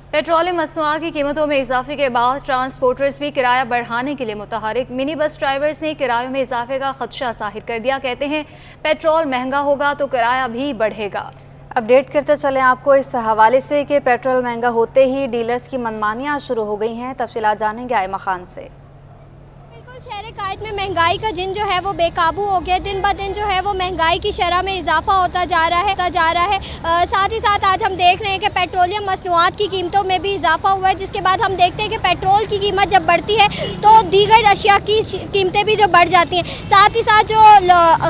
Petroleum मसनूआत की कीमतों में इजाफे के बाद ट्रांसपोर्टर्स भी किराया बढ़ाने के लिए मुतहरिक। मिनी बस ड्राइवर्स ने किरायों में इजाफे का खदशा जाहिर कर दिया। कहते हैं पेट्रोल महंगा होगा तो किराया भी बढ़ेगा। अपडेट करते चलें आपको इस हवाले से कि पेट्रोल महंगा होते ही डीलर्स की मनमानियां शुरू हो गई हैं। तफसीलात जानेंगे आयमा खान से। शहर कायद में महंगाई का जिन जो है वो बेकाबू हो गया। दिन ब दिन जो है वो महंगाई की शरह में इजाफा होता जा रहा है। साथ ही साथ आज हम देख रहे हैं कि पेट्रोलियम मसनूआत की कीमतों में भी इजाफा हुआ है, जिसके बाद हम देखते हैं कि पेट्रोल की कीमत जब बढ़ती है तो दीगर अशिया की कीमतें भी जो बढ़ जाती हैं। साथ ही साथ जो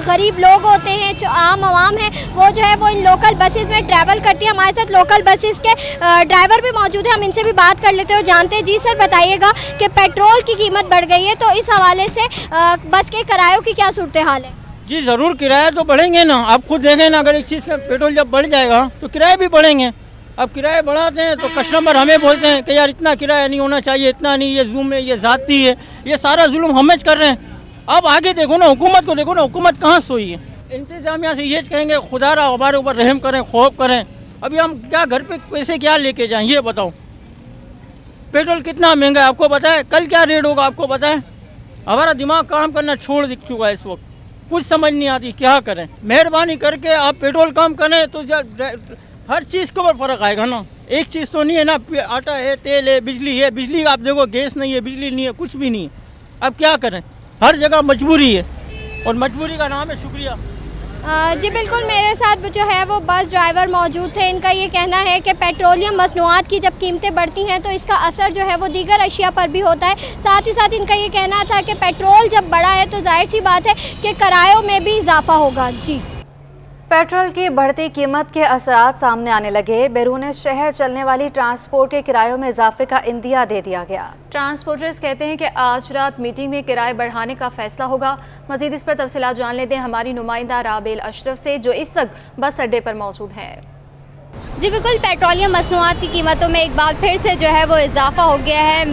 गरीब लोग होते हैं, जो आम आवाम है, वो जो है वो इन लोकल बसेस में ट्रैवल करती है। हमारे साथ लोकल बसेस के ड्राइवर भी मौजूद हैं, हम इनसे भी बात कर लेते हैं और जानते हैं। जी सर, बताइएगा कि पेट्रोल की कीमत बढ़ गई है तो इस हवाले से बस के किरायों की क्या सूरत हाल है? जी ज़रूर, किराया तो बढ़ेंगे ना। आप खुद देखें ना, अगर एक चीज़ का पेट्रोल जब बढ़ जाएगा तो किराए भी बढ़ेंगे। अब किराए बढ़ाते हैं तो कस्टमर हमें बोलते हैं कि यार इतना किराया नहीं होना चाहिए, इतना नहीं, ये जुल्म है, ये ज़ाती है, ये सारा जुल्म हम कर रहे हैं। अब आगे देखो ना, हुकूमत को देखो ना, हुकूमत कहाँ सोई है। इंतजामिया से ये कहेंगे खुदारा हमारे ऊपर रहम करें, खौफ करें। अभी हम क्या घर पे पैसे क्या लेके जाएँ, ये बताओ। पेट्रोल कितना महंगा है आपको पता है? कल क्या रेट होगा आपको पता है? हमारा दिमाग काम करना छोड़ चुका है इस वक्त, कुछ समझ नहीं आती क्या करें। मेहरबानी करके आप पेट्रोल कम करें तो हर चीज़ के ऊपर फ़र्क आएगा ना। एक चीज़ तो नहीं है ना, आटा है, तेल है, बिजली है। बिजली आप देखो, गैस नहीं है, बिजली नहीं है, कुछ भी नहीं है। अब क्या करें, हर जगह मजबूरी है और मजबूरी का नाम है शुक्रिया। जी बिल्कुल, मेरे साथ जो है वो बस ड्राइवर मौजूद थे। इनका ये कहना है कि पेट्रोलियम मसनूआत की जब कीमतें बढ़ती हैं तो इसका असर जो है वो दीगर अशिया पर भी होता है। साथ ही साथ इनका ये कहना था कि पेट्रोल जब बढ़ा है तो जाहिर सी बात है कि किरायों में भी इजाफा होगा। जी, पेट्रोल की बढ़ती कीमत के असरात सामने आने लगे। बैरून शहर चलने वाली ट्रांसपोर्ट के किरायों में इजाफे का इंदिया दे दिया गया। ट्रांसपोर्टर्स कहते हैं कि आज रात मीटिंग में किराए बढ़ाने का फैसला होगा। मजीद इस पर तफसीलात जान लेते हैं हमारी नुमाइंदा राबेल अशरफ से, जो इस वक्त बस अड्डे पर मौजूद है। जी बिल्कुल, पेट्रोलियम मसनूआत की कीमतों में एक बार फिर से जो है वो इजाफा हो गया है।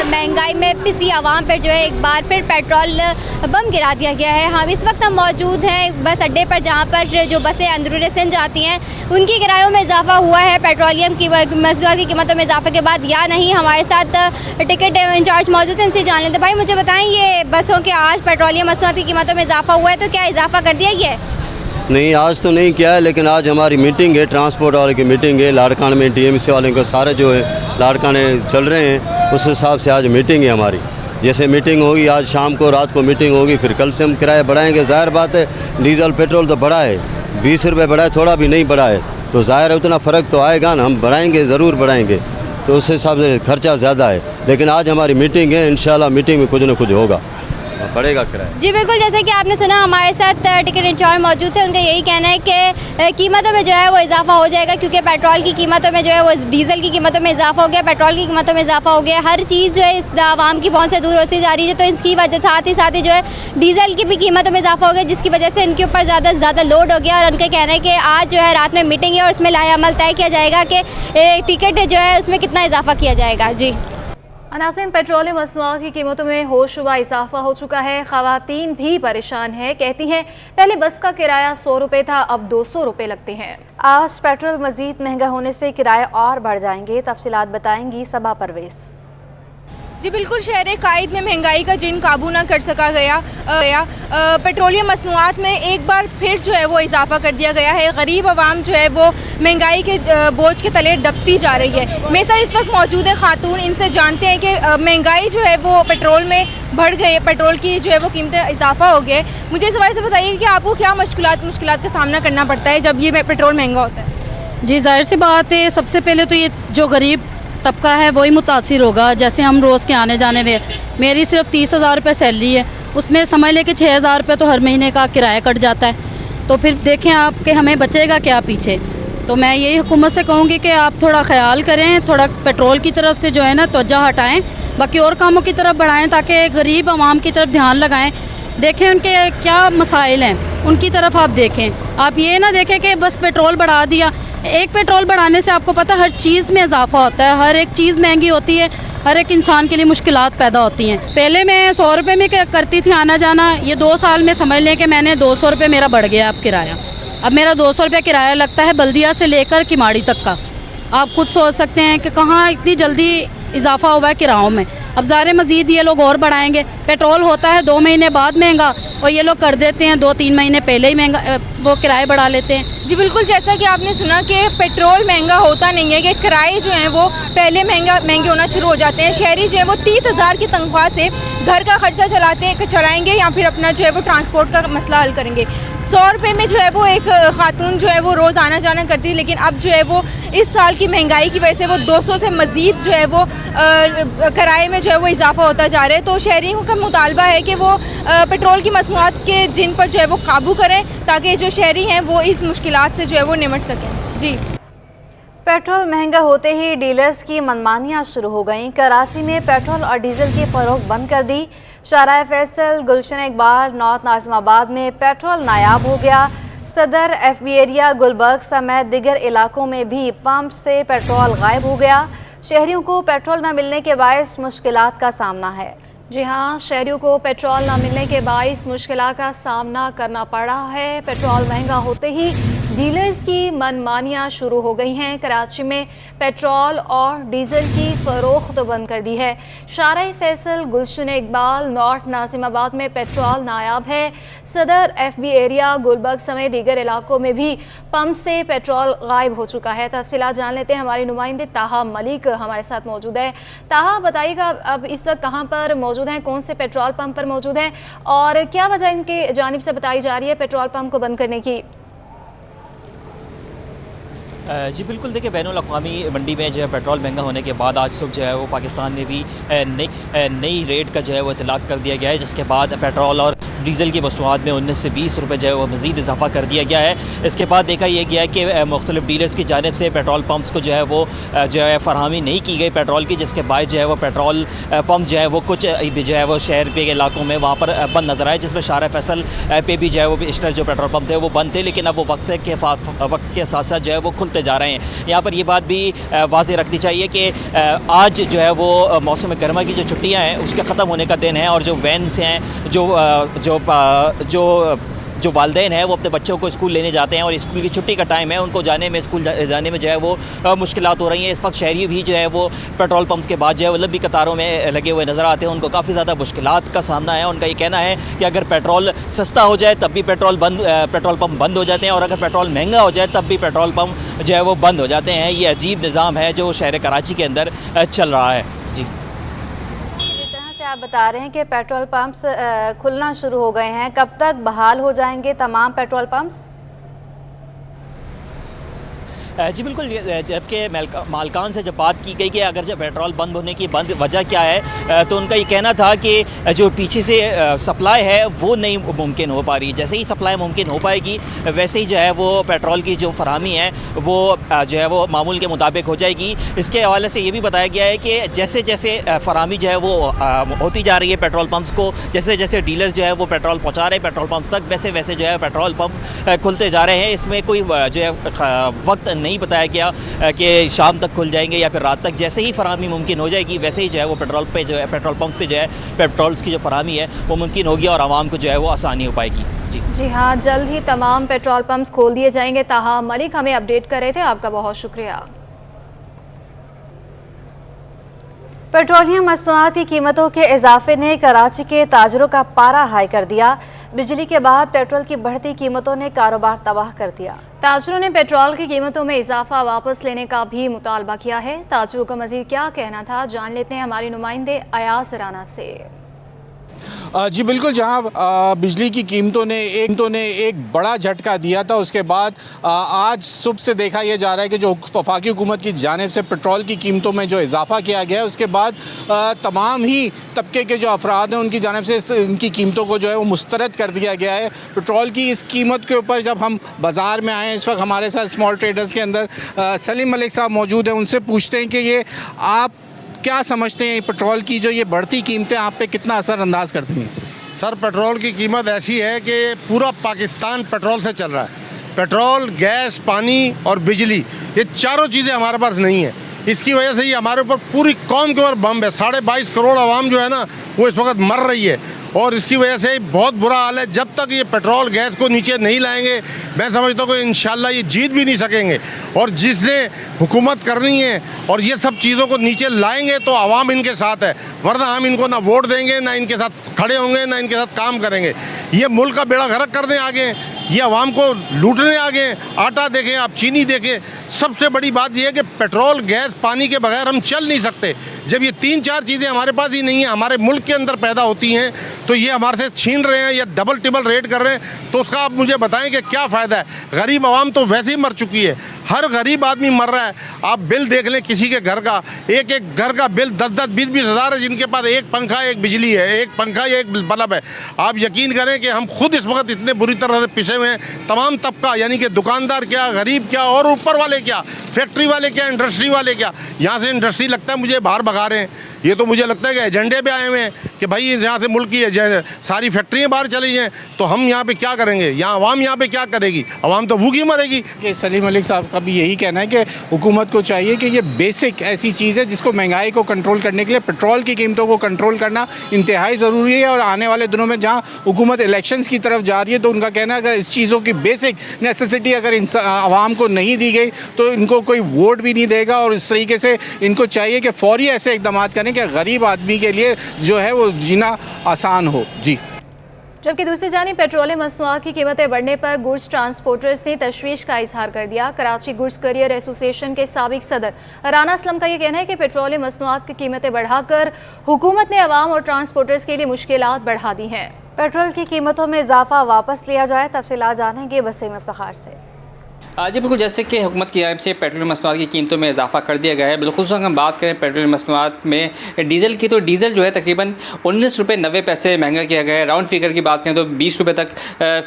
महंगाई में पिसी आवाम पर जो है एक बार फिर पेट्रोल बम गिरा दिया गया है। हम इस वक्त हम मौजूद हैं बस अड्डे पर, जहां पर जो बसें अंदरून सिंध जाती हैं उनकी किरायों में इजाफा हुआ है पेट्रोलियम की मसनूआत की कीमतों में इजाफे के बाद या नहीं। हमारे साथ टिकट इंचार्ज मौजूद हैं, इनसे जान लेते। भाई मुझे बताएं, ये बसों के आज पेट्रोलियम मसनूआत की कीमतों में इजाफा हुआ है तो क्या इजाफा कर दिया गया है? नहीं, आज तो नहीं किया है, लेकिन आज हमारी मीटिंग है, ट्रांसपोर्ट वाले की मीटिंग है लाड़कान में। TMC वाले का सारे जो है लाड़काने चल रहे हैं, उस हिसाब से आज मीटिंग है हमारी। जैसे मीटिंग होगी आज शाम को, रात को मीटिंग होगी, फिर कल से हम किराया बढ़ाएंगे। ज़ाहिर बात है, डीजल पेट्रोल तो बढ़ा है, 20 रुपये बढ़ा है, थोड़ा भी नहीं बढ़ा है, तो ज़ाहिर है उतना फ़र्क तो आएगा ना। हम बढ़ाएंगे, ज़रूर बढ़ाएंगे, तो उस हिसाब से खर्चा ज़्यादा है। लेकिन आज हमारी मीटिंग है, इंशाल्लाह मीटिंग में कुछ न कुछ होगा, बढ़ेगा किराया। जी बिल्कुल, जैसे कि आपने सुना, हमारे साथ टिकट इंचार्ज मौजूद थे। उनका यही कहना है कि कीमतों में जो है वो इजाफा हो जाएगा, क्योंकि पेट्रोल की कीमतों में जो है वो डीजल की कीमतों में इजाफा हो गया, पेट्रोल की कीमतों में इजाफा हो गया। हर चीज़ जो है इस आवाम की पहुंच से दूर होती जा रही है, तो इसकी वजह साथ ही जो है डीजल की भी कीमतों में इजाफा हो गया, जिसकी वजह से इनके ऊपर ज़्यादा लोड हो गया। और उनका कहना है कि आज जो है रात में मीटिंग है और उसमें लाएअमल तय किया जाएगा कि टिकट जो है उसमें कितना इजाफा किया जाएगा। जी अनासिन, पेट्रोलियम मसनूआत की कीमतों में होशरुबा इजाफा हो चुका है। ख़वातीन भी परेशान है। कहती हैं पहले बस का किराया 100 रुपये था, अब 200 रुपये लगते हैं। आज पेट्रोल मजीद महंगा होने से किराए और बढ़ जाएंगे। तफसीलात बताएंगी सबा परवेज़। जी बिल्कुल, शहर कायद में महंगाई का जिन काबू ना कर सका गया। पेट्रोलियम मसनूआत में एक बार फिर जो है वो इजाफा कर दिया गया है। गरीब आवाम जो है वो महंगाई के बोझ के तले दबती जा रही है। मेरे साथ इस वक्त मौजूद है खातून, इनसे जानते हैं कि महंगाई जो है वो पेट्रोल में बढ़ गई, पेट्रोल की जो है वो कीमतें इजाफा हो गए। मुझे इस वजह से बताइए कि आपको क्या मुश्किलात का सामना करना पड़ता है जब ये पेट्रोल महंगा होता है? जी जाहिर सी बात है, सबसे पहले तो ये जो गरीब तबका है वही मुतासिर होगा। जैसे हम रोज़ के आने जाने में, मेरी सिर्फ 30,000 रुपये सैलरी है, उसमें समझ लें कि 6,000 रुपये तो हर महीने का किराया कट जाता है। तो फिर देखें आप कि हमें बचेगा क्या पीछे। तो मैं यही हुकूमत से कहूँगी कि आप थोड़ा ख्याल करें, थोड़ा पेट्रोल की तरफ से जो है ना तवज्जो हटाएँ, बाकी और कामों की तरफ बढ़ाएँ, ताकि गरीब आवाम की तरफ ध्यान लगाएँ। देखें उनके क्या मसाइल हैं, उनकी तरफ आप देखें। आप ये ना देखें कि बस पेट्रोल बढ़ा दिया। एक पेट्रोल बढ़ाने से आपको पता हर चीज़ में इजाफा होता है, हर एक चीज़ महंगी होती है, हर एक इंसान के लिए मुश्किलात पैदा होती हैं। पहले मैं 100 रुपये में करती थी आना जाना, ये 2 साल में समझ लें कि मैंने 200 रुपये मेरा बढ़ गया अब किराया। अब मेरा 200 रुपये किराया लगता है बल्दिया से लेकर किमाड़ी तक का। आप खुद सोच सकते हैं कि कहाँ इतनी जल्दी इजाफा हुआ है किरायों में। अब ज़ाहिर मज़ीद ये लोग और बढ़ाएंगे। पेट्रोल होता है 2 महीने बाद महंगा और ये लोग कर देते हैं 2-3 महीने पहले ही महंगा, वो किराए बढ़ा लेते हैं। जी बिल्कुल, जैसा कि आपने सुना कि पेट्रोल महंगा होता नहीं है, कि किराए जो हैं वो पहले महंगे होना शुरू हो जाते हैं। शहरी जो है वो 30,000 की तनख्वाह से घर का खर्चा चलाएंगे या फिर अपना जो है वो ट्रांसपोर्ट का मसला हल करेंगे। 100 रुपये में जो है वो एक खातून जो है वो रोज़ आना जाना करती है, लेकिन अब जो है वो इस साल की महंगाई की वजह से वो 200 से मज़ीद जो है वो किराए में जो है वो इजाफा होता जा रहा है। तो शहरियों का मुतालबा है कि वो पेट्रोल की मसनूआत के जिन पर जो है वो काबू करें, ताकि जो शहरी हैं वो इस मुश्किलात से जो है वो निमट सकें। जी, पेट्रोल महंगा होते ही डीलर्स की मनमानियां शुरू हो गईं। कराची में पेट्रोल और डीजल की फरोख्त बंद कर दी। शाहराह फैसल, गुलशन इकबाल, नॉर्थ नाजिमाबाद में पेट्रोल नायाब हो गया। सदर, FB एरिया, गुलबर्ग समेत दिगर इलाकों में भी पंप से पेट्रोल गायब हो गया। शहरियों को पेट्रोल न मिलने के बायस मुश्किलात का सामना है। जी हाँ, शहरियों को पेट्रोल न मिलने के बाइस मुश्किलात का सामना करना पड़ रहा है। पेट्रोल महंगा होते ही डीलर्स की मनमानियां शुरू हो गई हैं। कराची में पेट्रोल और डीजल की फरोख्त बंद कर दी है। शाहराह फैसल, गुलशन इकबाल, नॉर्थ नाजिमाबाद में पेट्रोल नायाब है। सदर, FB एरिया, गुलबर्ग समेत दीगर इलाकों में भी पंप से पेट्रोल गायब हो चुका है। तफसीलात जान लेते हैं, हमारी नुमाइंदे ताहा मलिक हमारे साथ मौजूद है। ताहा, बताइएगा अब इस वक्त कहाँ पर मौजूद हैं, कौन से पेट्रोल पंप पर मौजूद हैं और क्या वजह इनके जानिब से बताई जा रही है पेट्रोल पंप को बंद करने की? जी बिल्कुल, देखिए बैनुल-अक़वामी मंडी में जो है पेट्रोल महंगा होने के बाद आज सुबह जो है वो पाकिस्तान में भी नई रेट का जो है वो इतलाक़ कर दिया गया है, जिसके बाद पेट्रोल और डीज़ल की मसनूआत में 19 से 20 रुपये जो है वो मज़ीद इजाफा कर दिया गया है। इसके बाद देखा यह गया है कि मुख्तलिफ डीलर्स की जानिब से पेट्रोल पम्प्स को जो है फरहमी नहीं की गई पेट्रोल की, जिसके बाद जो है वो पेट्रोल पम्प जो है वो कुछ जो है वो शहर के इलाकों में वहाँ पर बंद नजर आए, जिसमें शाहराह फैसल पे भी जो है वो बेशतर जो पेट्रोल पम्प थे वो बंद थे, लेकिन अब वो वक्त के साथ साथ जो है वो खुलते जा रहे हैं। यहाँ पर ये बात भी वाज़ेह रखनी चाहिए कि आज जो है वो मौसम गर्मा की जो छुट्टियाँ हैं उसके ख़त्म होने का दिन है और जो वैन से हैं जो वालिदैन हैं वो अपने बच्चों को स्कूल लेने जाते हैं और स्कूल की छुट्टी का टाइम है, उनको जाने में स्कूल जाने में जो है वो मुश्किलात हो रही हैं। इस वक्त शहरी भी जो है वो पेट्रोल पंप्स के बाद जो है वो लंबी कतारों में लगे हुए नज़र आते हैं। उनको काफ़ी ज़्यादा मुश्किलात का सामना है। उनका ये कहना है कि अगर पेट्रोल सस्ता हो जाए तब भी पेट्रोल पंप बंद हो जाते हैं और अगर पेट्रोल महंगा हो जाए तब भी पेट्रोल पंप जो है वो बंद हो जाते हैं। ये अजीब निज़ाम है जो शहर कराची के अंदर चल रहा है। जी, आप बता रहे हैं कि पेट्रोल पंप्स खुलना शुरू हो गए हैं, कब तक बहाल हो जाएंगे तमाम पेट्रोल पंप्स? जी बिल्कुल, जबकि मालकान से जब बात की गई कि अगर जब पेट्रोल बंद होने की वजह क्या है, तो उनका ये कहना था कि जो पीछे से सप्लाई है वो नहीं मुमकिन हो पा रही। जैसे ही सप्लाई मुमकिन हो पाएगी वैसे ही जो है वो पेट्रोल की जो फराहमी है वो जो है वो मामूल के मुताबिक हो जाएगी। इसके हवाले से ये भी बताया गया है कि जैसे जैसे फराहमी जो है वो होती जा रही है पेट्रोल पम्प्स को, जैसे जैसे डीलर जो है वो पेट्रोल पहुँचा रहे हैं पेट्रोल पम्प्स तक, वैसे वैसे जो है पेट्रोल पम्प्स खुलते जा रहे हैं। इसमें कोई जो है वक्त नहीं बताया गया कि शाम तक खुल जाएंगे या फिर रात तक। जैसे ही फराहमी मुमकिन हो जाएगी वैसे ही जो है वो पेट्रोल पंप्स पे जो है पेट्रोल्स की जो फराहमी है वो मुमकिन होगी और आवाम को जो है वो आसानी हो पाएगी। जी हाँ, जल्द ही तमाम पेट्रोल पंप्स खोल दिए जाएंगे। ताहा मलिक हमें अपडेट कर रहे थे, आपका बहुत शुक्रिया। पेट्रोलियम मसनूआत की कीमतों के इजाफे ने कराची के ताजरों का पारा हाई कर दिया। बिजली के बाद पेट्रोल की बढ़ती कीमतों ने कारोबार तबाह कर दिया। ताजरों ने पेट्रोल की कीमतों में इजाफा वापस लेने का भी मुतालबा किया है। ताजरों का मज़ीद क्या कहना था, जान लेते हैं हमारी नुमाइंदे अयाज राना से। जी बिल्कुल, जहां बिजली की कीमतों ने एक बड़ा झटका दिया था, उसके बाद आज सुबह से देखा यह जा रहा है कि जो वफाकी हुकूमत की जानिब से पेट्रोल की कीमतों में जो इजाफा किया गया है उसके बाद तमाम ही तबके के जो अफराद हैं उनकी जानिब से इनकी कीमतों को जो है वो मुस्तरद कर दिया गया है। पेट्रोल की इस कीमत के ऊपर जब हम बाज़ार में आए, इस वक्त हमारे साथ स्मॉल ट्रेडर्स के अंदर सलीम मलिक साहब मौजूद हैं। उनसे पूछते हैं कि ये आप क्या समझते हैं पेट्रोल की जो ये बढ़ती कीमतें आप पे कितना असरअंदाज करती हैं? सर, पेट्रोल की कीमत ऐसी है कि पूरा पाकिस्तान पेट्रोल से चल रहा है। पेट्रोल, गैस, पानी और बिजली, ये चारों चीज़ें हमारे पास नहीं है। इसकी वजह से ये हमारे ऊपर पूरी कौम के ऊपर बम है। 22.5 करोड़ आवाम जो है ना वो इस वक्त मर रही है और इसकी वजह से बहुत बुरा हाल है। जब तक ये पेट्रोल गैस को नीचे नहीं लाएंगे, मैं समझता हूँ कि इंशाल्लाह ये जीत भी नहीं सकेंगे। और जिसने हुकूमत करनी है और ये सब चीज़ों को नीचे लाएंगे तो आवाम इनके साथ है, वरना हम इनको ना वोट देंगे, ना इनके साथ खड़े होंगे, ना इनके साथ काम करेंगे। ये मुल्क का बेड़ा गर्क करने आ गए, ये आवाम को लूटने आ गए। आटा देखें आप, चीनी देखें। सबसे बड़ी बात यह है कि पेट्रोल, गैस, पानी के बगैर हम चल नहीं सकते। जब ये 3-4 चीज़ें हमारे पास ही नहीं है, हमारे मुल्क के अंदर पैदा होती हैं, तो ये हमारे से छीन रहे हैं या डबल टिबल रेट कर रहे हैं, तो उसका आप मुझे बताएं कि क्या फ़ायदा है। गरीब आवाम तो वैसे ही मर चुकी है, हर गरीब आदमी मर रहा है। आप बिल देख लें किसी के घर का, एक एक घर का बिल 10-10, 20-20 हज़ार है, जिनके पास एक पंखा, एक बिजली है, एक पंखा या एक बल्ब है। आप यकीन करें कि हम खुद इस वक्त इतने बुरी तरह से पिसे हुए हैं। तमाम तबका, यानी कि दुकानदार क्या, गरीब क्या, और ऊपर वाले क्या, फैक्ट्री वाले क्या, इंडस्ट्री वाले क्या। यहाँ से इंडस्ट्री लगता है मुझे बाहर भगा रहे हैं। ये तो मुझे लगता है कि एजेंडे पे आए हुए हैं कि भाई यहाँ से मुल्क की सारी फैक्ट्रियाँ बाहर चली जाएँ, तो हम यहाँ पे क्या करेंगे? यहाँ आवाम यहाँ पे क्या करेगी? आवाम तो भूखी मरेगी। कि सलीम मलिक साहब का भी यही कहना है कि हुकूमत को चाहिए कि ये बेसिक ऐसी चीज़ है जिसको महंगाई को कंट्रोल करने के लिए पेट्रोल की कीमतों को कंट्रोल करना इंतहाई ज़रूरी है। और आने वाले दिनों में जहाँ हुकूमत इलेक्शंस की तरफ जा रही है, तो उनका कहना है अगर इस चीज़ों की बेसिक नेसेसिटी अगर आवाम को नहीं दी गई तो इनको कोई वोट भी नहीं देगा। और इस तरीके से इनको चाहिए कि फौरी ऐसे इक़दाम करें कि गरीब आदमी के लिए जो है वो जीना आसान हो। जी। जबकि दूसरी जानिब पेट्रोलियम मसनूआत की कीमतें बढ़ने पर गुड्स ट्रांसपोर्टर्स ने तशवीश का इजहार कर दिया। कराची गुड्स करियर एसोसिएशन के साबिक सदर राना असलम का यह कहना है कि पेट्रोलियम मसनूआत की कीमतें बढ़ाकर हुकूमत ने अवाम और ट्रांसपोर्टर्स के लिए मुश्किलात बढ़ा दी हैं। पेट्रोल की कीमतों में इजाफा वापस लिया जाए, तफसीलात जानेंगे वसीम इफ्तिखार से। जी बिल्कुल, जैसे कि हुकूमत की जानिब से पेट्रोलियम मसनूआत की कीमतों में इजाफा कर दिया गया है। बिलखुसूस अगर हम बात करें पेट्रोलियम मसनूआत में डीज़ल की, तो डीज़ल जो है तकरीबन 19 रुपये 90 पैसे महंगा किया गया है। राउंड फिगर की बात करें तो 20 रुपये तक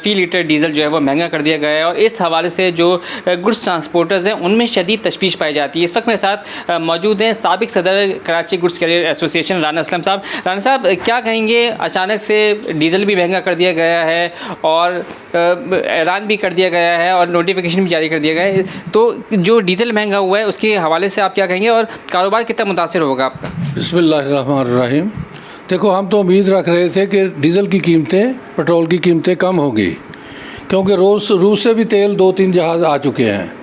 फ़ी लीटर डीज़ल जो है वो महंगा कर दिया गया है। और इस हवाले से जो गुड्स ट्रांसपोर्टर्स हैं उनमें शदीद तशवीश पाई जाती है। इस वक्त मेरे साथ मौजूद हैं साबिक सदर Karachi goods carrier association Rana Aslam साहब। राना साहब, क्या कहेंगे, अचानक से डीज़ल भी महंगा कर दिया गया है और ऐलान भी कर दिया गया है और नोटिफिकेशन भी जारी कर दिया गया है, तो जो डीज़ल महंगा हुआ है उसके हवाले से आप क्या कहेंगे और कारोबार कितना मुतासिर होगा आपका? बिस्मिल्लाहिर्रहमानिर्रहीम। देखो, हम तो उम्मीद रख रहे थे कि डीज़ल की कीमतें, पेट्रोल की कीमतें कम होगी, क्योंकि रूस से भी तेल 2-3 जहाज़ आ चुके हैं,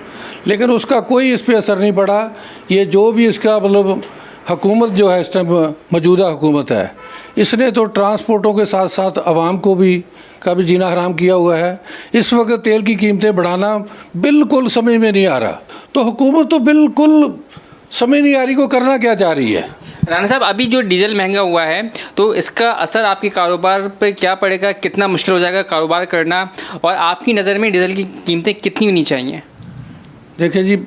लेकिन उसका कोई इस पर असर नहीं पड़ा। ये जो भी इसका मतलब हुकूमत जो है इस टाइम मौजूदा हुकूमत है, इसने तो ट्रांसपोर्टों के साथ साथ आवाम को भी का भी जीना हराम किया हुआ है। इस वक्त तेल की कीमतें बढ़ाना बिल्कुल समझ में नहीं आ रहा, तो हुकूमत तो बिल्कुल समझ नहीं आ रही को करना क्या चाह रही है। राना साहब, अभी जो डीज़ल महंगा हुआ है तो इसका असर आपके कारोबार पर क्या पड़ेगा? कितना मुश्किल हो जाएगा कारोबार करना, और आपकी नज़र में डीज़ल की कीमतें कितनी होनी चाहिए? देखिए जी,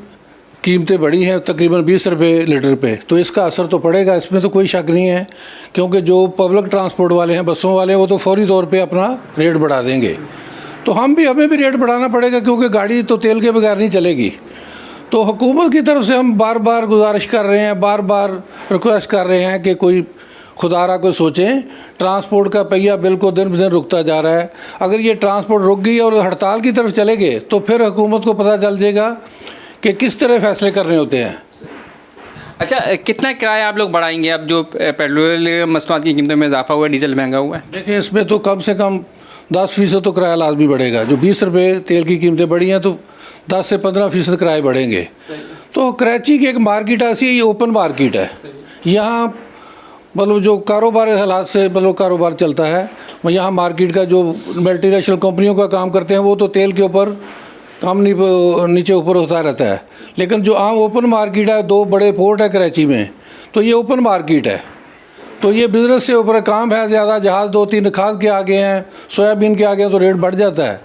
कीमतें बढ़ी हैं तकरीबन 20 रुपये लीटर पे, तो इसका असर तो पड़ेगा, इसमें तो कोई शक नहीं है। क्योंकि जो पब्लिक ट्रांसपोर्ट वाले हैं, बसों वाले, वो तो फौरी तौर पे अपना रेट बढ़ा देंगे, तो हमें भी रेट बढ़ाना पड़ेगा, क्योंकि गाड़ी तो तेल के बगैर नहीं चलेगी। तो हुकूमत की तरफ से हम बार बार गुजारिश कर रहे हैं, बार बार रिक्वेस्ट कर रहे हैं कि कोई खुदारा को सोचें। ट्रांसपोर्ट का पहिया बिल्कुल दिन ब दिन रुकता जा रहा है। अगर ये ट्रांसपोर्ट रुक गई और हड़ताल की तरफ चले गए तो फिर हुकूमत को पता चल जाएगा कि किस तरह फैसले करने होते हैं। अच्छा, कितना किराया आप लोग बढ़ाएंगे अब जो पेट्रोल मसनूआत की कीमतों में इजाफा हुआ है, डीज़ल महंगा हुआ है? देखिए, इसमें तो कम से कम 10% तो किराया लाजमी बढ़ेगा। जो 20 रुपये तेल की कीमतें बढ़ी हैं, तो 10 से 15% किराए बढ़ेंगे। तो कराची की एक मार्केट ऐसी है, ये ओपन मार्केट है। यहाँ मतलब जो कारोबार हालात से मतलब कारोबार चलता है, यहाँ मार्केट का जो मल्टीनेशनल कंपनियों का काम करते हैं वो तो तेल के ऊपर काम नीचे ऊपर होता रहता है, लेकिन जो आम ओपन मार्केट है, 2 बड़े पोर्ट है कराची में, तो ये ओपन मार्केट है। तो ये बिज़नेस से ऊपर काम है ज़्यादा। जहाज़ 2-3 खाद के आगे हैं, सोयाबीन के आगे हैं, तो रेट बढ़ जाता है,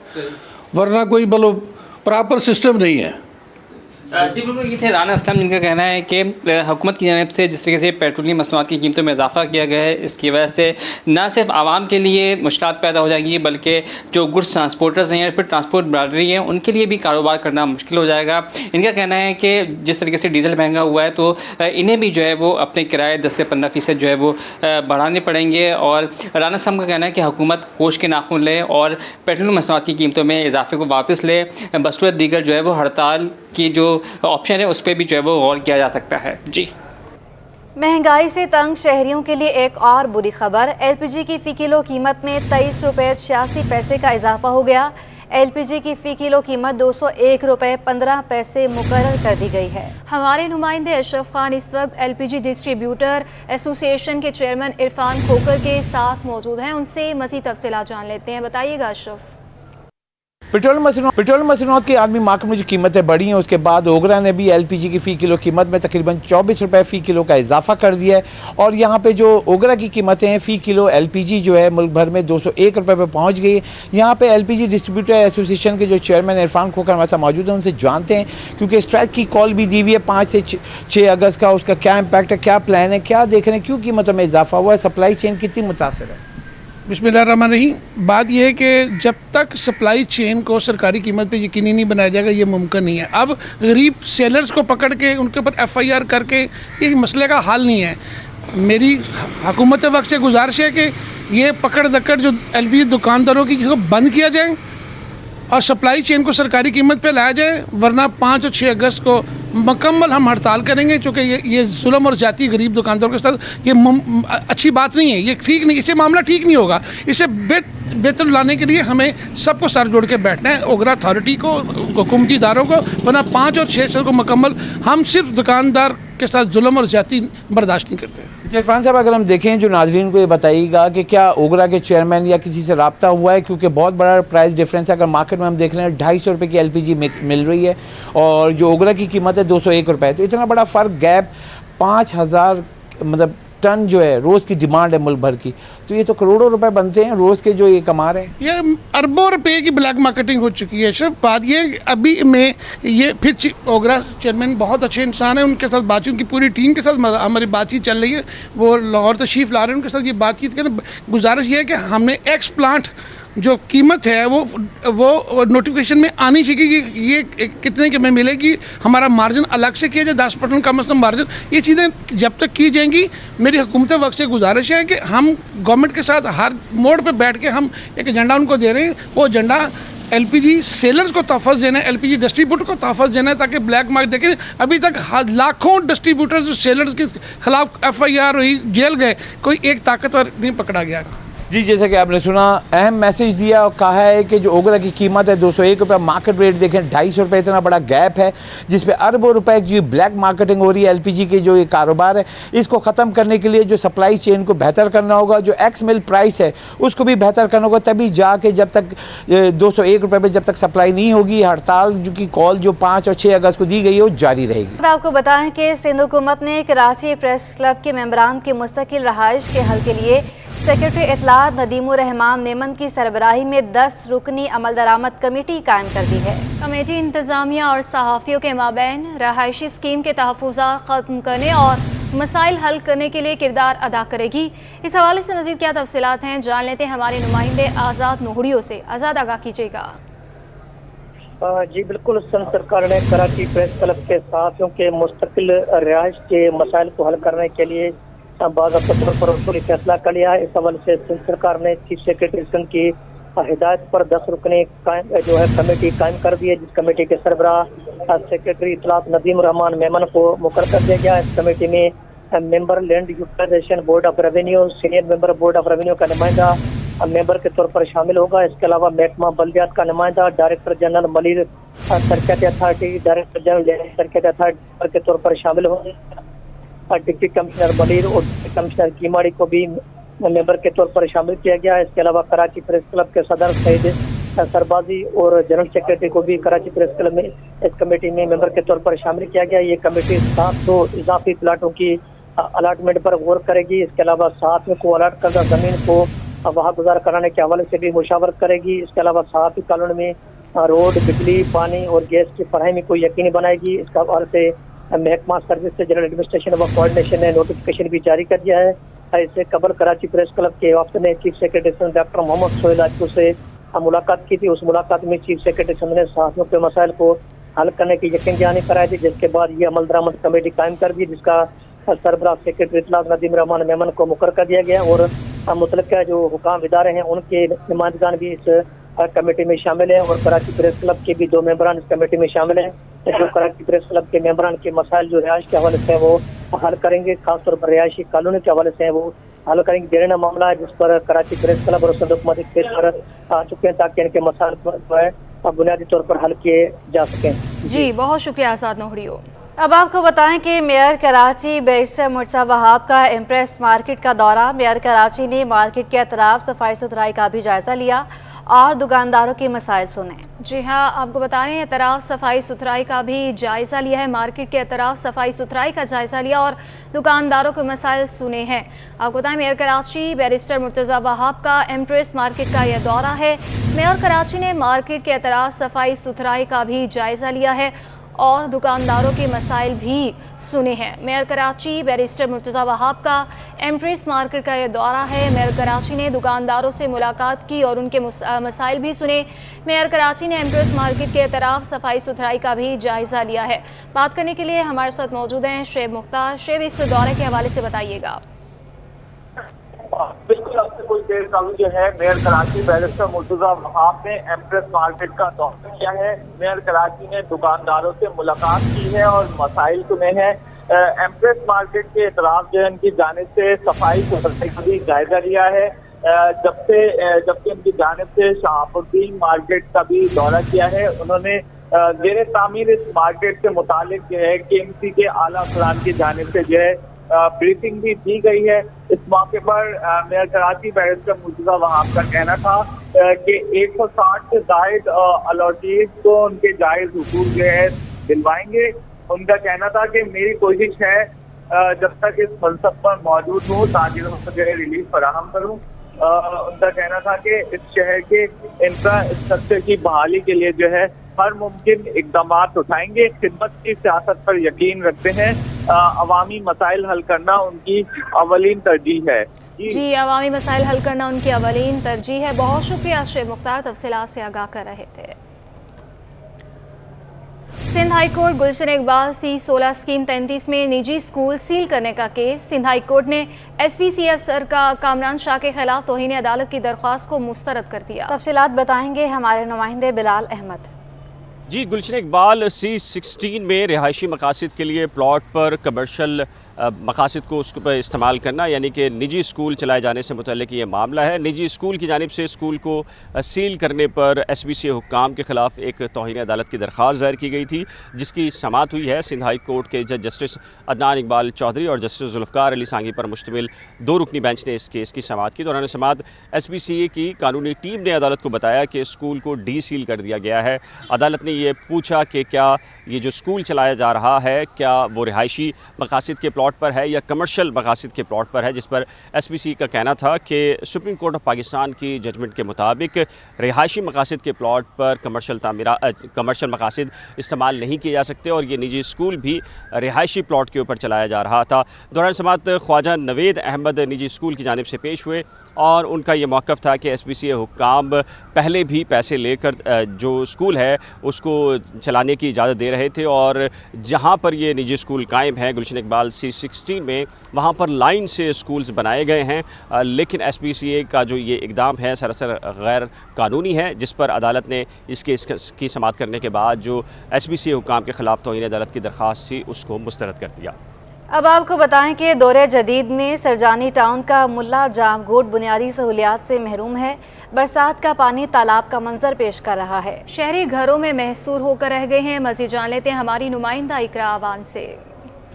वरना कोई मतलब प्रॉपर सिस्टम नहीं है। जी बिल्कुल, ये थे राना असलम, जिनका कहना है कि हुकूमत की जानिब से जिस तरीके से पेट्रोलियम मसनूआत की कीमतों में इजाफा किया गया है, इसकी वजह से ना सिर्फ आवाम के लिए मुश्किलात पैदा हो जाएंगी, बल्कि जो गुड्स ट्रांसपोर्टर्स हैं या फिर ट्रांसपोर्ट बरादरी है उनके लिए भी कारोबार करना मुश्किल हो जाएगा। इनका कहना है कि जिस तरीके से डीज़ल महंगा हुआ है तो इन्हें भी जो है वो अपने किराए 10 से 15% जो है वो बढ़ाने पड़ेंगे। और राना असलम का कहना है कि हुकूमत होश के नाखून ले और पेट्रोलियम मसनूआत की कीमतों में इजाफे को वापस ले, बसूरत दीगर जो है वो हड़ताल की जो ऑप्शन है उस पर भी जो है वो गौर किया जा सकता है। जी। महंगाई से तंग शहरियों के लिए एक और बुरी खबर। एलपीजी की फ़ी किलो कीमत में 23 रुपये 86 पैसे का इजाफा हो गया। एलपीजी की फ़ी किलो कीमत 201 रुपये 15 पैसे मुकर्रर कर दी गई है। हमारे नुमाइंदे अशरफ खान इस वक्त एलपीजी डिस्ट्रीब्यूटर एसोसिएशन के चेयरमैन इरफान खोकर के साथ मौजूद हैं। उनसे मज़ीद तफसीलात जान लेते हैं। बताइएगा अशरफ। पेट्रोल मशीनों की आलमी मार्केट में जो कीमतें बढ़ी हैं, उसके बाद ओगरा ने भी एलपीजी की फ़ी किलो कीमत में तकरीबन 24 रुपये फ़ी किलो का इजाफा कर दिया है। और यहाँ पे जो ओगरा की कीमतें हैं, फ़ी किलो एलपीजी जो है मुल्क भर में 201 रुपये पे पहुँच गई है। यहाँ पे एलपीजी डिस्ट्रीब्यूटर एसोसिएशन के जो चेयरमैन इरफान खोकर हमारे साथ मौजूद हैं, उनसे जानते हैं, क्योंकि स्ट्राइक की कॉल भी दी हुई है 5 से 6 अगस्त का। उसका क्या इम्पैक्ट है, क्या प्लान है, क्या देख रहे हैं, क्यों कीमतों में इजाफा हुआ है, सप्लाई चेन कितनी मुतासर है? बिस्मिल्लाहिर्रहमानिर्रहीम। बात यह है कि जब तक सप्लाई चेन को सरकारी कीमत पे यकीनी नहीं बनाया जाएगा, ये मुमकिन नहीं है। अब गरीब सेलर्स को पकड़ के उनके ऊपर FIR करके ये मसले का हल नहीं है। मेरी हुकूमत वक्त से गुजारिश है कि ये पकड़ दकड़ जो LPG दुकानदारों की, जिसको बंद किया जाए और सप्लाई चेन को सरकारी कीमत पे लाया जाए, वरना 5 और 6 अगस्त को मुकम्मल हम हड़ताल करेंगे। चूँकि ये जुल्म और ज़्यादती गरीब दुकानदारों के साथ ये अच्छी बात नहीं है, ये ठीक नहीं, इससे मामला ठीक नहीं होगा। इसे बेहतर लाने के लिए हमें सबको सर जोड़ के बैठना है, ओगरा अथॉरिटी को, हुकूमती इदारों को, वरना 5 और 6 साल को मुकम्मल हम सिर्फ दुकानदार के साथ जुल्म और ज़्यादती बर्दाश्त नहीं करते। इरफान साहब, अगर हम देखें, जो नाजरीन को ये बताइएगा कि क्या ओगरा के चेयरमैन या किसी से रब्ता हुआ है, क्योंकि बहुत बड़ा प्राइस डिफरेंस है। अगर मार्केट में हम देख रहे हैं 250 रुपये की एलपीजी मिल रही है और जो ओगरा की कीमत है 201 रुपये, तो इतना बड़ा फ़र्क, गैप 5000 मतलब टन जो है रोज़ की डिमांड है मुल्क भर की, तो ये तो करोड़ों रुपए बनते हैं रोज़ के जो ये कमा रहे हैं। ये अरबों रुपए की ब्लैक मार्केटिंग हो चुकी है। सिर्फ बात ये अभी में ये फिर ओगरा चेयरमैन बहुत अच्छे इंसान है, उनके साथ बातचीत, उनकी पूरी टीम के साथ हमारी बातचीत चल रही है। वो लाहौर तशरीफ़ ला रहे हैं, उनके साथ ये बातचीत करें। गुजारिश ये है कि हमने एक्स प्लांट जो कीमत है वो नोटिफिकेशन में आनी चाहिए कि ये कितने के में मिलेगी, हमारा मार्जिन अलग से किया जाए, 10% कम से कम मार्जिन। ये चीज़ें जब तक की जाएंगी, मेरी हुकूमत वक्त से गुजारिश है कि हम गवर्नमेंट के साथ हर मोड़ पे बैठ के हम एक एजेंडा उनको दे रहे हैं। वो एजेंडा एलपीजी सेलर्स को तहफ़्फ़ुज़ देना है, एलपीजी डिस्ट्रीब्यूटर को तहफ़्फ़ुज़ देना है, ताकि ब्लैक मार्केट देखें। अभी तक लाखों डिस्ट्रीब्यूटर जो सेलर्स के खिलाफ FIR हुई, जेल गए, कोई एक ताकतवर नहीं पकड़ा गया। जी, जैसा कि आपने सुना, अहम मैसेज दिया और कहा है कि जो ओगरा की कीमत है 201 रुपये, मार्केट रेट देखें 250 रुपये, इतना बड़ा गैप है जिस पे अरबों रुपए की ब्लैक मार्केटिंग हो रही है। एलपीजी के जो ये कारोबार है, इसको ख़त्म करने के लिए जो सप्लाई चेन को बेहतर करना होगा, जो एक्स मिल प्राइस है उसको भी बेहतर करना होगा, तभी जाके जब तक 201 रुपये पर जब तक सप्लाई नहीं होगी, हड़ताल जो की कॉल जो 5 और 6 अगस्त को दी गई है वो जारी रहेगी। आपको बताएं कि सिंध हुकूमत ने कराची प्रेस क्लब के मेंबरान की मुस्तकिल रहाइश के हल के लिए सेक्रेटरी इत्तलात नदीमुर रहमान नेमन की सरबराही में 10 रुकनी अमल दरामद कमेटी कायम कर दी है। कमेटी इंतज़ामिया और सहाफ़ियों के माबैन रहायशी स्कीम के तहफ़्फ़ुज़ात ख़त्म करने और मसाइल हल करने के लिए किरदार अदा करेगी। इस हवाले से मज़ीद क्या तफसीलात हैं, जान लेते हैं हमारे नुमाइंदे आज़ाद नोहड़ियों से। आज़ाद, आगाह कीजिएगा। जी बिल्कुल, सिंध सरकार ने कराची प्रेस क्लब के सहाफ़ियों के मुस्तकिल रिहाइश के मसाइल को हल करने के लिए बाज़ाब्ता तौर पर उसूली फैसला कर लिया है। इस हवाले से सिंध सरकार ने चीफ सेक्रेटरी सिंध की हिदायत पर 10 रुकनी जो है कमेटी कायम कर दी है, जिस कमेटी के सरबराह सेक्रेटरी इत्तलात नदीम रहमान मेमन को मुकर्रर कर दिया गया। इस कमेटी में member land utilisation board of revenue, senior member board of revenue का नुमाइंदा मेंबर के तौर पर शामिल होगा। इसके अलावा महकमा बल्दियात का नुमाइंदा, डायरेक्टर जनरल मलिर तरक्याती अथॉरिटी, डायरेक्टर जनरल तरक्याती अथॉरिटी के तौर पर शामिल होंगे। डिप्टी कमिश्नर मलिर और कमिश्नर कीमाड़ी को भी मेंबर के तौर पर शामिल किया गया है। इसके अलावा कराची प्रेस क्लब के सदर सईद सरबाजी और जनरल सेक्रेटरी को भी कराची प्रेस क्लब में इस कमेटी में मेंबर के तौर पर शामिल किया गया। ये कमेटी 700 इजाफी प्लाटों की अलाटमेंट पर गौर करेगी। इसके अलावा सहाफ़ियों को अलाट करदा ज़मीन को वहाँ गुजार कराने के हवाले से भी मुशावरत करेगी। इसके अलावा सहाफ़ी कॉलोनी में रोड, बिजली, पानी और गैस की फराहमी को यकीनी बनाएगी। इसके हवाले से महकमा सर्विस से जनरल एडमिनिस्ट्रेशन व कोऑर्डिनेशन ने नोटिफिकेशन भी जारी कर दिया है। इससे कबल कराची प्रेस क्लब के वफ्द ने chief secretary doctor Mohammad Sohail आजकू से मुलाकात की थी। उस मुलाकात में चीफ सेक्रेटरी ने सहाफ़ियों के मसाइल को हल करने की यकीन दहानी कराई थी, जिसके बाद ये अमल दरामद कमेटी कायम कर दी, जिसका सरबराह सेक्रेटरी इत्तलात नदीम रहमान मेमन को मुकर्रर कर दिया गया और मुतल्लिका जो हुकाम इदारे हैं उनके नुमाइंदगान भी इस कमेटी में शामिल हैं और कराची प्रेस क्लब के भी 2 मेंबरान इस कमेटी में शामिल हैं। जो कराची प्रेस क्लब के मेंबरान के मसाइल जो रिहाइश के हवाले से वो हल करेंगे, खासतौर पर रिहायशी कॉलोनी के हवाले से वो हल करेंगे। देना मामला है जिस पर कराची प्रेस क्लब और सदर हुकूमत पेश पर आ चुके हैं ताकि इनके मसाइल जो है बुनियादी तौर पर हल किए जा सकें। जी बहुत शुक्रिया आजाद नोहरियो। अब आपको बताएं कि मेयर कराची बैरिस्टर मुर्तज़ा वहाब का इम्प्रेस मार्केट का दौरा। मेयर कराची ने मार्केट के अतराफ सफाई सुथराई का भी जायजा लिया और दुकानदारों के मसाइल सुने। जी हाँ, आपको बता रहे हैं अतराफ सफाई सुथराई का भी जायज़ा लिया है। मार्केट के अतराफ सफाई सुथराई का जायज़ा लिया और दुकानदारों के मसाइल सुने हैं। आपको बताएं मेयर कराची बैरिस्टर मुर्तज़ा वहाब का इम्प्रेस मार्केट का यह दौरा है। मेयर कराची ने मार्केट के अतराफ सफाई सुथराई का भी जायज़ा लिया है और दुकानदारों के मसाइल भी सुने हैं। मेयर कराची बैरिस्टर मुर्तज़ा वहाब का एम्प्रेस मार्केट का यह दौरा है। मेयर कराची ने दुकानदारों से मुलाकात की और उनके मसाइल भी सुने। मेयर कराची ने एम्प्रेस मार्केट के तरफ सफाई सुथराई का भी जायज़ा लिया है। बात करने के लिए हमारे साथ मौजूद हैं शेब मुख्तार। शेब, इस दौरे के हवाले से बताइएगा। बिल्कुल, अब से कुछ देर कबल जो है मेयर कराची बैरिस्टर मुर्तज़ा वहाब ने एम्प्रेस मार्केट का दौरा किया है। मेयर कराची ने दुकानदारों से मुलाकात की है और मसाइल सुने हैं। एम्प्रेस मार्केट के इतराफ जो है इनकी जानिब से सफाई सुथराई का भी जायजा लिया है। जबकि उनकी जानिब से शहाबुद्दीन मार्केट का भी दौरा किया है। उन्होंने जेर तामीर इस मार्केट से मुतालिक जो है KMC के आला अफसरान की जानिब से जो है ब्रीफिंग भी दी गई है। इस मौके पर मेयर कराची बैरिस्टर मुर्तज़ा वहाब का कहना था कि 160 से जायद अलॉटीज को उनके जायज हुकूक जो है दिलवाएंगे। उनका कहना था कि मेरी कोशिश है जब तक इस मनसब पर मौजूद हूँ ताजिरों को जो है रिलीफ फराहम करूँ। उनका कहना था कि इस शहर के इंफ्रास्ट्रक्चर की बहाली के लिए जो है हर मुमकिन इकदाम उठाएंगे। खिदमत की सियासत पर यकीन रखते हैं। अवामी मसाइल हल करना उनकी अवलीन तरजीह है। जी, अवामी मसाइल हल करना उनकी अवलीन तरजीह है। बहुत शुक्रिया शेब मुख्तार, तफसीलात से आगाह कर रहे थे। सिंध हाई कोर्ट गुलशन इकबाल C16 स्कीम 33 में निजी स्कूल सील करने का केस। सिंध हाई कोर्ट ने SPC अफसर का कामरान शाह के खिलाफ तौहीन अदालत की दरख्वास्त को मुस्तरद कर दिया। तफसीलात बताएंगे हमारे नुमाइंदे बिलाल अहमद। जी, गुलशन इकबाल C16 में रिहायशी मकासद के लिए प्लॉट पर कमर्शल मकासद को उसको पर इस्तेमाल करना यानी कि निजी स्कूल चलाए जाने से मुतल्लिक ये मामला है। निजी स्कूल की जानिब से स्कूल को सील करने पर SPC हुक्काम के ख़िलाफ़ एक तौहीन अदालत की दरख्वास्त दायर की गई थी, जिसकी समाअत हुई है। सिंध हाई कोर्ट के जज जस्टिस अदनान इकबाल चौधरी और जस्टिस जुल्फ़कार अली सांगी पर मुश्तमिल 2 रुकनी बेंच ने इस केस की समाअत की। दौरान समाअत SPCA की कानूनी टीम ने अदालत को बताया कि स्कूल को डी सील कर दिया गया है। अदालत ने ये पूछा कि क्या ये जो स्कूल चलाया जा रहा है क्या वो रिहायशी मकासद के प्लॉट पर है या कमर्शियल मकासद के प्लॉट पर है, जिस पर SPC का कहना था कि सुप्रीम कोर्ट ऑफ पाकिस्तान की जजमेंट के मुताबिक रिहायशी मकासद के प्लॉट पर कमर्शियल मकासद इस्तेमाल नहीं किए जा सकते और ये निजी स्कूल भी रिहायशी प्लॉट के ऊपर चलाया जा रहा था। दौरान समाअत ख्वाजा नवेद अहमद निजी स्कूल की जानिब से पेश हुए और उनका ये मौक़िफ़ था कि SPCA हुक्काम पहले भी पैसे लेकर जो स्कूल है उसको चलाने की इजाज़त दे रहे थे और जहाँ पर ये निजी स्कूल कायम है गुलशन इकबाल C16 में, वहाँ पर लाइन से स्कूल्स बनाए गए हैं। लेकिन SPCA का जो ये इक़दाम है सरासर गैर कानूनी है, जिस पर अदालत ने इसकी समाअत करने के बाद जो SPCA हुक्काम के ख़िलाफ़ तौहीन अदालत की दरख्वास्त थी उसको मुस्तरद कर दिया। अब आपको बताएं कि दौरे जदीद में सरजानी टाउन का मुल्ला जाम गोट बुनियादी सहूलियात से महरूम है। बरसात का पानी तालाब का मंजर पेश कर रहा है। शहरी घरों में महसूर होकर रह गए हैं। मज़ीद जान लेते हैं हमारी नुमाइंदा इकरा आवान से।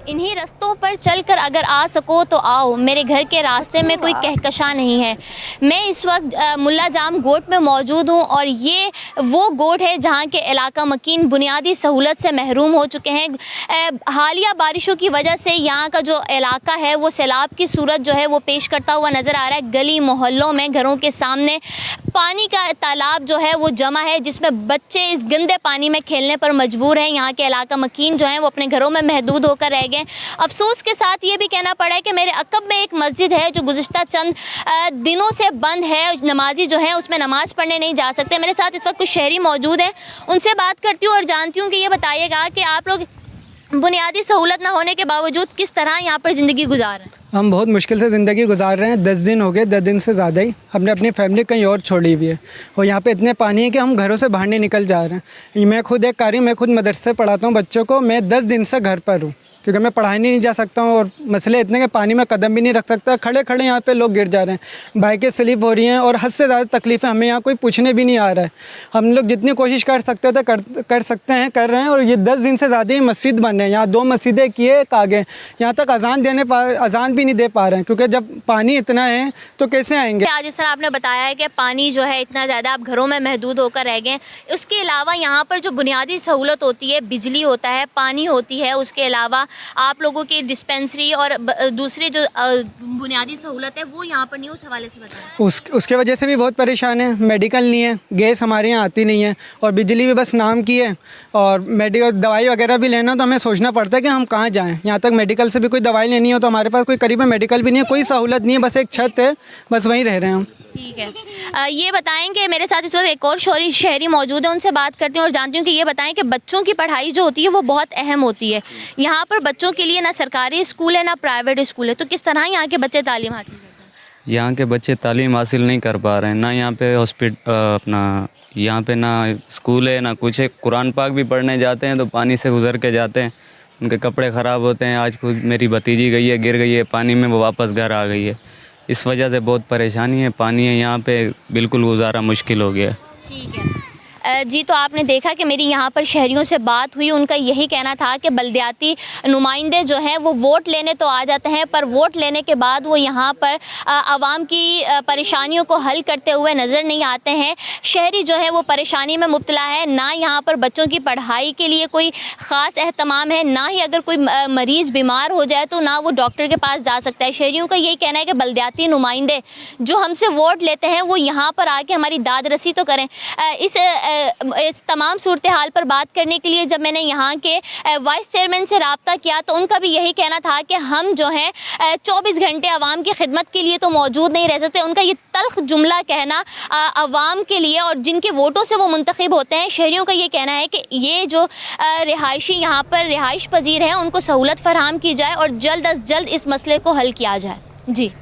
इन्हीं रास्तों पर चलकर अगर आ सको तो आओ, मेरे घर के रास्ते में कोई कहकशा नहीं है। मैं इस वक्त मुल्ला जाम गोट में मौजूद हूँ और ये वो गोट है जहाँ के इलाका मकीन बुनियादी सहूलत से महरूम हो चुके हैं। हालिया बारिशों की वजह से यहाँ का जो इलाका है वो सैलाब की सूरत जो है वो पेश करता हुआ नज़र आ रहा है। गली मोहल्लों में घरों के सामने पानी का तालाब जो है वो जमा है, जिसमें बच्चे इस गंदे पानी में खेलने पर मजबूर हैं। यहाँ के इलाका मकीन जो हैं वो अपने घरों में महदूद होकर रह गए। अफसोस के साथ ये भी कहना पड़ा है कि मेरे अकब में एक मस्जिद है जो गुज़िश्ता चंद दिनों से बंद है। नमाजी जो है उसमें नमाज पढ़ने नहीं जा सकते। मेरे साथ इस वक्त कुछ शहरी मौजूद हैं, उनसे बात करती हूँ और जानती हूँ कि ये बताइएगा कि आप लोग बुनियादी सहूलत ना होने के बावजूद किस तरह यहाँ पर ज़िंदगी गुजार रहे हैं? हम बहुत मुश्किल से ज़िंदगी गुजार रहे हैं। 10 दिन हो गए, 10 दिन से ज़्यादा ही। हमने अपनी फैमिली कहीं और छोड़ी हुई है और यहाँ पे इतने पानी है कि हम घरों से बाहर नहीं निकल जा रहे हैं। मैं खुद एक कारी, मैं खुद मदरसे पढ़ाता हूँ बच्चों को। मैं 10 दिन से घर पर हूँ क्योंकि मैं पढ़ाई नहीं जा सकता हूँ और मसले इतने कि पानी में कदम भी नहीं रख सकता। खड़े खड़े यहाँ पे लोग गिर जा रहे हैं, बाइकें स्लिप हो रही हैं और हद से ज़्यादा तकलीफ़ें हमें यहाँ कोई पूछने भी नहीं आ रहा है। हम लोग जितनी कोशिश कर सकते थे कर सकते हैं, कर रहे हैं। और ये 10 दिन से ज़्यादा ही मस्जिद बन रहे हैं। यहाँ 2 मस्जिदें किए एक आगे, यहाँ तक अजान भी नहीं दे पा रहे हैं क्योंकि जब पानी इतना है तो कैसे आएंगे। आज जिस तरह आपने बताया है कि पानी जो है इतना ज़्यादा आप घरों में महदूद होकर रह गए। उसके अलावा यहाँ पर जो बुनियादी सहूलत होती है, बिजली होता है, पानी होती है, उसके अलावा आप लोगों की डिस्पेंसरी और दूसरी जो बुनियादी सहूलत है वो यहाँ पर नहीं, उस हवाले से बताएं। उसके वजह से भी बहुत परेशान है। मेडिकल नहीं है, गैस हमारे यहाँ आती नहीं है और बिजली भी बस नाम की है। और मेडिकल दवाई वगैरह भी लेना तो हमें सोचना पड़ता है कि हम कहाँ जाएँ। यहाँ तक मेडिकल से भी कोई दवाई लेनी हो तो हमारे पास कोई करीब में मेडिकल भी नहीं है, कोई सहूलत नहीं है, बस एक छत है, बस वहीं रह रहे हैं हम। ठीक है, ये बताएं कि मेरे साथ इस वक्त एक और शहरी मौजूद है, उनसे बात करती हूँ और जानती हूँ कि ये बताएं कि बच्चों की पढ़ाई जो होती है वो बहुत अहम होती है। यहाँ पर बच्चों के लिए ना सरकारी स्कूल है ना प्राइवेट स्कूल है, तो किस तरह यहाँ के बच्चे तालीम हासिल करते हैं? यहाँ के बच्चे तालीम हासिल नहीं कर पा रहे हैं। ना यहाँ पे यहाँ पे ना स्कूल है ना कुछ है। कुरान पाक भी पढ़ने जाते हैं तो पानी से गुजर के जाते हैं, उनके कपड़े ख़राब होते हैं। आज खुद मेरी भतीजी गई है, गिर गई है पानी में, वो वापस घर आ गई है। इस वजह से बहुत परेशानी है। पानी है यहाँ पे, बिल्कुल गुजारा मुश्किल हो गया। ठीक है जी, तो आपने देखा कि मेरी यहाँ पर शहरियों से बात हुई, उनका यही कहना था कि बल्दियाती नुमाइंदे जो हैं वो वोट लेने तो आ जाते हैं, पर वोट लेने के बाद वो यहाँ पर आवाम की परेशानियों को हल करते हुए नज़र नहीं आते हैं। शहरी जो है वो परेशानी में मुब्तला है। ना यहाँ पर बच्चों की पढ़ाई के लिए कोई ख़ास एहतमाम है, ना ही अगर कोई मरीज़ बीमार हो जाए तो ना वो डॉक्टर के पास जा सकता है। शहरियों का यही कहना है कि बल्दियाती नुमाइंदे जो हमसे वोट लेते हैं वो यहाँ पर आके हमारी दाद रसी तो करें। इस तमाम सूरत हाल पर बात करने के लिए जब मैंने यहाँ के वाइस चेयरमैन से रब्ता किया तो उनका भी यही कहना था कि हम जो है 24 घंटे आवाम की खिदमत के लिए तो मौजूद नहीं रह सकते। उनका ये तल्ख जुमला कहना आवाम के लिए और जिनके वोटों से वो मुंतखब होते हैं, शहरियों का ये कहना है कि ये जो रिहायशी यहाँ पर रिहाइश पजीर हैं उनको सहूलत फराहम की जाए और जल्द अज जल्द इस मसले को हल किया जाए। जी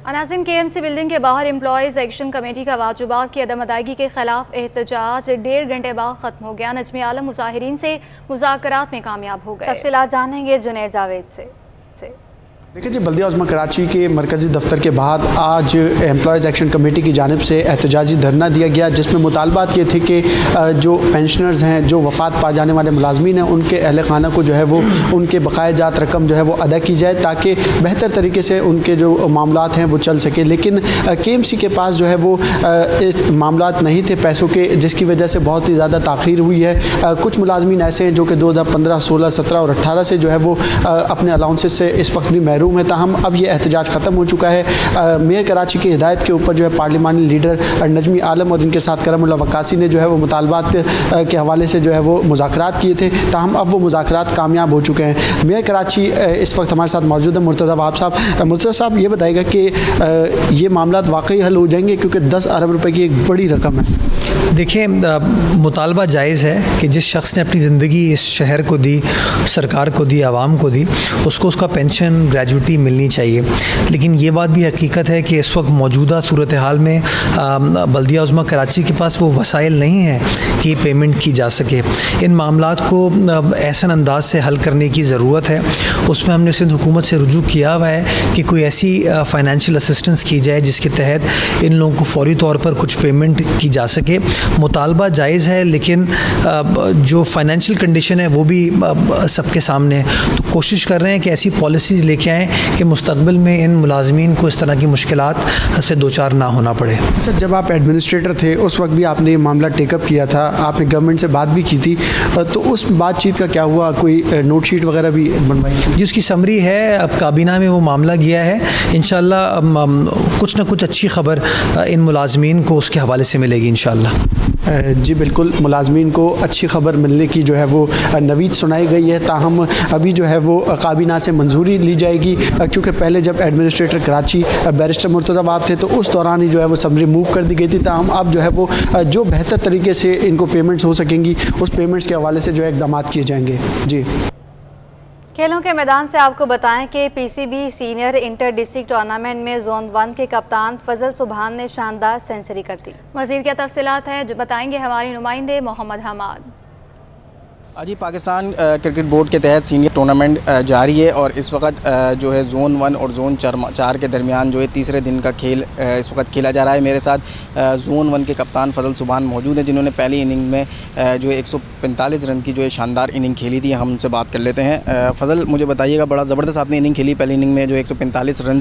नाज़रीन, KMC बिल्डिंग के बाहर एम्प्लॉयज़ एक्शन कमेटी का वाजिबात की अदम अदायगी के खिलाफ एहतजाज 1.5 घंटे बाद ख़त्म हो गया। नज़्मी आलम मुज़ाहिरीन से मुज़ाकरात में कामयाब हो गए। तफसीलात जानेंगे जुनैद जावेद से। देखिए जी, बल्दिया उज़्मा कराची के मरकज़ी दफ्तर के बाहर आज एम्प्लॉयज़ एक्शन कमेटी की जानिब से एहतजाजी धरना दिया गया, जिसमें मुतालबात ये थे कि जो पेंशनर्स हैं, जो वफ़ात पा जाने वाले मुलाजमीन हैं, उनके अहल खाना को जो है वो उनके बकायाजात रकम जो है वो अदा की जाए ताकि बेहतर तरीके से उनके जो मामलात हैं वो चल सके। लेकिन KMC के पास जो है वो मामलात नहीं थे पैसों के, जिसकी वजह से बहुत ही ज़्यादा ताख़ीर हुई है। कुछ मुलाजमीन ऐसे हैं जो कि 2015, 16, 17 और 18 से जो है वो अपने अलाउंसेस से इस वक्त भी महरूम है। ताहम अब ये एहतजाज ख़त्म हो चुका है। मेयर कराची की हिदायत के ऊपर जो है पार्लिमानी लीडर नजमी आलम और इनके साथ करमुल्लाह वक्कासी ने जो है वो मुतालबात के हवाले से जो है वो मुज़ाकरात किए थे। ताहम अब वो मुज़ाकरात कामयाब हो चुके हैं। मेयर कराची इस वक्त हमारे साथ मौजूद है मुर्तज़ा वहाब साहब। मुर्तज़ा साहब, ये बताइएगा कि ये मामला वाकई हल हो जाएंगे, क्योंकि 10 अरब रुपए की एक बड़ी रकम है। देखिए, मुतालबा जायज़ है कि जिस शख्स ने अपनी ज़िंदगी इस शहर को दी, सरकार को दी, आवाम को दी, उसको उसका पेंशन ग्रेजुटी मिलनी चाहिए। लेकिन ये बात भी हकीकत है कि इस वक्त मौजूदा सूरत हाल में बल्दिया उज़्मा कराची के पास वो वसाइल नहीं है कि पेमेंट की जा सके। इन मामलात को ऐसा अंदाज से हल करने की ज़रूरत है। उसमें हमने सिंध हुकूमत से रुजू किया हुआ है कि कोई ऐसी फ़ाइनेंशियल असिस्टेंस की जाए जिसके तहत इन लोगों को फ़ौरी तौर पर कुछ पेमेंट की जा सके। मुतालबा जायज़ है, लेकिन जो फ़ाइनेंशियल कंडीशन है वो भी सबके सामने है। तो कोशिश कर रहे हैं कि ऐसी पॉलिसीज़ लेके आएँ कि मुस्तक़बिल में इन मुलाजमीन को इस तरह की मुश्किलात से दो चार ना होना पड़े। सर, जब आप एडमिनिस्ट्रेटर थे उस वक्त भी आपने ये मामला टेकअप किया था, आपने गवर्नमेंट से बात भी की थी, तो उस बातचीत का क्या हुआ? कोई नोट शीट वगैरह भी बनवाई? जी, उसकी समरी है, अब काबीना में वो मामला गया है। इंशाल्लाह कुछ ना कुछ अच्छी खबर इन मुलाजमीन को उसके हवाले से मिलेगी इंशाल्लाह। जी बिल्कुल, मुलाजमीन को अच्छी खबर मिलने की जो है वो नवीद सुनाई गई है। ताहम अभी जो है वो काबीना से मंजूरी ली जाएगी, क्योंकि पहले जब एडमिनिस्ट्रेटर कराची बैरिस्टर मुर्तज़ा वहाब थे तो उस दौरान ही जो है वो समरी मूव कर दी गई थी। ताहम अब जो है वो जो बेहतर तरीके से इनको पेमेंट्स हो सकेंगी, उस पेमेंट्स के हवाले से जो है इक़दाम किए जाएंगे। जी खेलों के मैदान से आपको बताएं कि PCB senior inter district tournament में जोन 1 के कप्तान फजल सुभान ने शानदार सेंचुरी कर दी। मज़ीद क्या तफसीलात हैं जो बताएंगे हमारे नुमाइंदे मोहम्मद हमाद। जी पाकिस्तान क्रिकेट बोर्ड के तहत सीनियर टूर्नामेंट जारी है और इस वक्त जो है जोन 1 और जोन 4 के दरमियान जो है तीसरे दिन का खेल इस वक्त खेला जा रहा है। मेरे साथ जोन 1 के कप्तान फजल सुभान मौजूद हैं जिन्होंने पहली इनिंग में जो है 145 रन की जो है शानदार इनिंग खेली थी। हम उनसे बात कर लेते हैं। फजल, मुझे बताइएगा, बड़ा ज़बरदस्त आपने इनिंग खेली। पहली इनिंग में जो 145 रन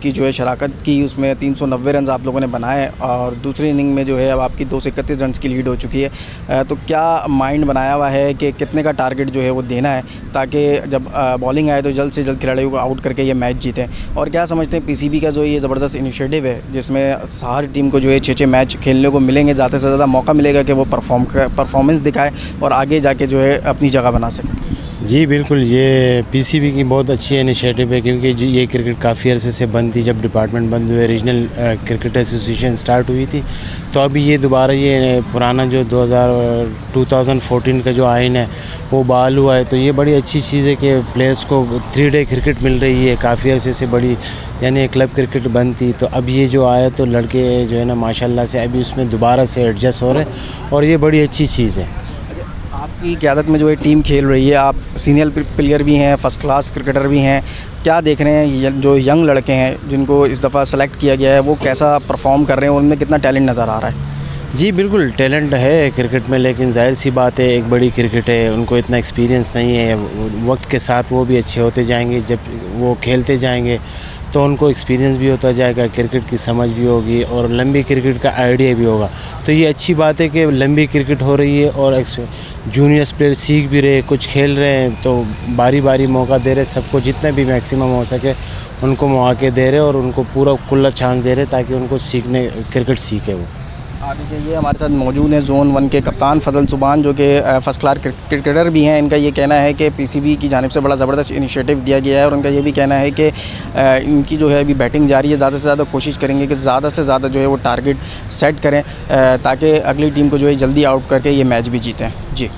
की जो है शराकत की, उसमें 390 रन आप लोगों ने बनाए और दूसरी इनिंग में जो है अब आपकी 231 रन की लीड हो चुकी है। तो क्या माइंड बनाया हुआ है कि कितने का टारगेट जो है वो देना है ताकि जब बॉलिंग आए तो जल्द से जल्द खिलाड़ियों को आउट करके ये मैच जीतें? और क्या समझते हैं पीसीबी का जो ये ज़बरदस्त इनिशिएटिव है जिसमें हर टीम को जो है 6-6 मैच खेलने को मिलेंगे, ज़्यादा से ज़्यादा मौका मिलेगा कि वो परफॉर्मेंस दिखाए और आगे जाके जो है अपनी जगह बना सकें? जी बिल्कुल, ये पीसीबी की बहुत अच्छी इनिशिएटिव है क्योंकि ये क्रिकेट काफ़ी अरसे से बंद थी। जब डिपार्टमेंट बंद हुए, रीजनल क्रिकेट एसोसिएशन स्टार्ट हुई थी, तो अभी ये दोबारा ये पुराना जो 2014 का जो आइन है वो बहाल हुआ है। तो ये बड़ी अच्छी चीज़ है कि प्लेयर्स को 3 डे क्रिकेट मिल रही है। काफ़ी अरसे से बड़ी यानी क्लब क्रिकेट बंद थी, तो अब ये जो आया तो लड़के जो है ना माशाल्लाह से अभी उसमें दोबारा से एडजस्ट हो रहे हैं और ये बड़ी अच्छी चीज़ है। आपकी क़यादत में जो है टीम खेल रही है, आप सीनियर प्लेयर भी हैं, फर्स्ट क्लास क्रिकेटर भी हैं, क्या देख रहे हैं जो यंग लड़के हैं जिनको इस दफ़ा सेलेक्ट किया गया है वो कैसा परफॉर्म कर रहे हैं, उनमें कितना टैलेंट नज़र आ रहा है? जी बिल्कुल, टैलेंट है क्रिकेट में, लेकिन जाहिर सी बात है एक बड़ी क्रिकेट है, उनको इतना एक्सपीरियंस नहीं है। वक्त के साथ वो भी अच्छे होते जाएंगे, जब वो खेलते जाएंगे तो उनको एक्सपीरियंस भी होता जाएगा, क्रिकेट की समझ भी होगी और लंबी क्रिकेट का आइडिया भी होगा। तो ये अच्छी बात है कि लंबी क्रिकेट हो रही है और जूनियर्स प्लेयर सीख भी रहे, कुछ खेल रहे हैं, तो बारी बारी मौका दे रहे, सबको जितना भी मैक्सिमम हो सके उनको मौके दे रहे और उनको पूरा खुला चांस दे रहे ताकि उनको क्रिकेट सीखे वो। आगे ये हमारे साथ मौजूद हैं जोन 1 के कप्तान फजल सुभान जो कि फ़र्स्ट क्लास क्रिकेटर भी हैं। इनका ये कहना है कि पीसीबी की जानिब से बड़ा ज़बरदस्त इनिशिएटिव दिया गया है और उनका ये भी कहना है कि इनकी जो है अभी बैटिंग जारी है, ज़्यादा से ज़्यादा कोशिश करेंगे कि ज़्यादा से ज़्यादा जो है वो टारगेट सेट करें ताकि अगली टीम को जो है जल्दी आउट करके ये मैच भी जीतें। जी।